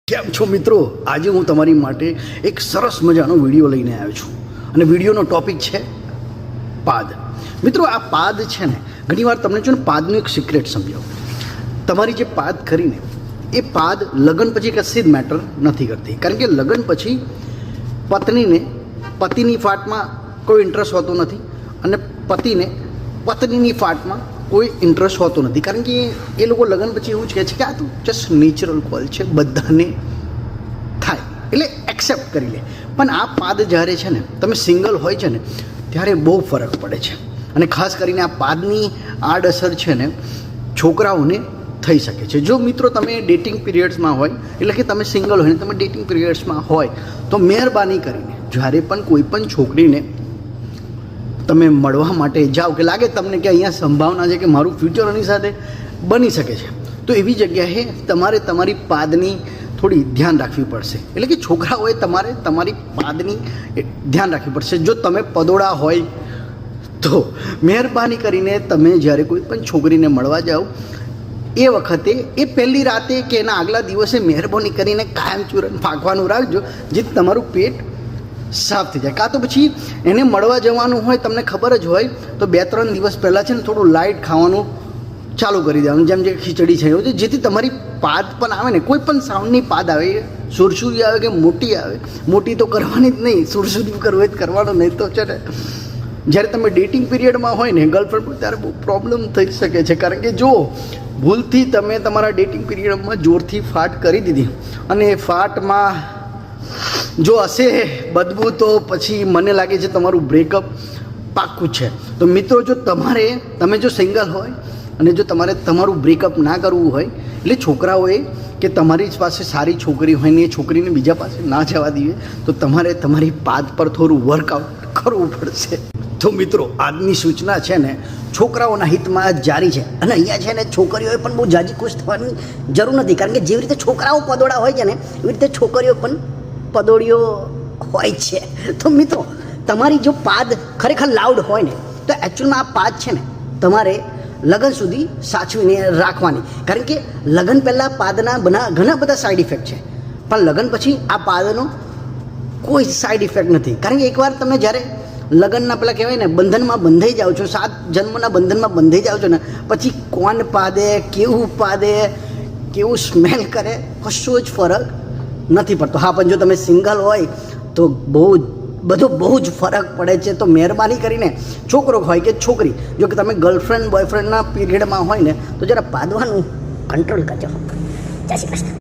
કેમ છો મિત્રો? આજે હું તમારી માટે એક સરસ મજાનો વિડીયો લઈને આવ્યો છું અને વિડીયોનો ટોપિક છે પાદ. મિત્રો, આ પાદ છે ને, ઘણીવાર તમને જો ને પાદનું એક સિક્રેટ સમજાવું. તમારી જે પાદ કરીને એ પાદ લગ્ન પછી કશી જ મેટર નથી કરતી, કારણ કે લગ્ન પછી પત્નીને પતિની ફાટમાં કોઈ ઇન્ટરેસ્ટ હોતો નથી અને પતિને પત્નીની ફાટમાં કોઈ ઇન્ટરેસ્ટ હોતો નથી, કારણ કે એ લોકો લગ્ન પછી એવું જ કહે છે કે આ તો જસ્ટ નેચરલ કોલ છે, બધાને થાય એટલે એક્સેપ્ટ કરી લે. પણ આ પાદ જ્યારે છે ને, તમે સિંગલ હોય છે ને, ત્યારે બહુ ફરક પડે છે. અને ખાસ કરીને આ પાદની આડઅસર છે ને છોકરાઓને થઈ શકે છે. જો મિત્રો તમે ડેટિંગ પીરિયડ્સમાં હોય, એટલે કે તમે સિંગલ હોય ને તમે ડેટિંગ પીરિયડ્સમાં હોય, તો મહેરબાની કરીને જ્યારે પણ કોઈ પણ છોકરીને તમે મળવા માટે જાઓ કે લાગે તમને કે અહીંયા સંભાવના છે કે મારું ફ્યુચર એની સાથે બની શકે છે, તો એવી જગ્યાએ તમારે તમારી પાદની થોડી ધ્યાન રાખવી પડશે. એટલે કે છોકરાઓએ તમારે તમારી પાદની ધ્યાન રાખવી પડશે. જો તમે પદોળા હોય તો મહેરબાની કરીને તમે જ્યારે કોઈ પણ છોકરીને મળવા જાઓ એ વખતે એ પહેલી રાતે કે એના આગલા દિવસે મહેરબાની કરીને કાયમ ચૂરન ફાંકવાનું રાખજો, જેથી તમારું પેટ સાફ થઈ જાય. કાં તો પછી એને મળવા જવાનું હોય, તમને ખબર જ હોય, તો 2-3 દિવસ પહેલાં છે ને થોડું લાઇટ ખાવાનું ચાલુ કરી દેવાનું, જેમ જે ખીચડી છે એવું છે, જેથી તમારી પાદ પણ આવે ને, કોઈ પણ સાઉન્ડની પાદ આવે, સુરસુરી આવે કે મોટી આવે, મોટી તો કરવાની જ નહીં, સુરસુરી કરવું જ કરવાનું નહીં. તો છે ને જ્યારે તમે ડેટિંગ પીરિયડમાં હોય ને ગર્લફ્રેન્ડ, ત્યારે બહુ પ્રોબ્લેમ થઈ શકે છે, કારણ કે જો ભૂલથી તમે તમારા ડેટિંગ પીરિયડમાં જોરથી ફાટ કરી દીધી અને એ ફાટમાં જો હશે બદબૂ, તો પછી મને લાગે છે તમારું બ્રેકઅપ પાક્કું છે. તો મિત્રો, જો તમે જો સિંગલ હોય અને જો તમારે તમારું બ્રેકઅપ ના કરવું હોય, એટલે છોકરાઓએ કે તમારી જ પાસે સારી છોકરી હોય ને એ છોકરીને બીજા પાસે ના જવા દઈએ, તો તમારે તમારી પાદ પર થોડું વર્કઆઉટ કરવું પડશે. તો મિત્રો, આજની સૂચના છે ને છોકરાઓના હિતમાં જારી છે. અને અહીંયા છે ને છોકરીઓએ પણ બહુ જાજી ખુશ થવાની જરૂર નથી, કારણ કે જેવી રીતે છોકરાઓ પદોળા હોય છે ને, એવી રીતે છોકરીઓ પણ પદોળીઓ હોય છે. તો મિત્રો, તમારી જો પાદ ખરેખર લાઉડ હોય ને, તો એકચ્યુઅલમાં આ પાદ છે ને તમારે લગ્ન સુધી સાચવીને રાખવાની, કારણ કે લગ્ન પહેલાં પાદના ઘણા બધા સાઈડ ઇફેક્ટ છે, પણ લગ્ન પછી આ પાદનો કોઈ સાઈડ ઇફેક્ટ નથી. કારણ કે એકવાર તમે જ્યારે લગ્નના પેલા કહેવાય ને બંધનમાં બંધાઈ જાઓ છો, 7 જન્મના બંધનમાં બંધાઈ જાઓ છો ને, પછી કોણ પાદે, કેવું પાદે, કેવું સ્મેલ કરે, કશો જ ફરક નથી પડતો. હા, પણ જો તમે સિંગલ હોય તો બહુ જ ફરક પડે છે. તો મહેરબાની કરીને છોકરો હોય કે છોકરી, જો કે તમે ગર્લફ્રેન્ડ બોયફ્રેન્ડના પીરિયડમાં હોય ને, તો જરા પાદવાનું કંટ્રોલ કરજો. જય શ્રી કૃષ્ણ.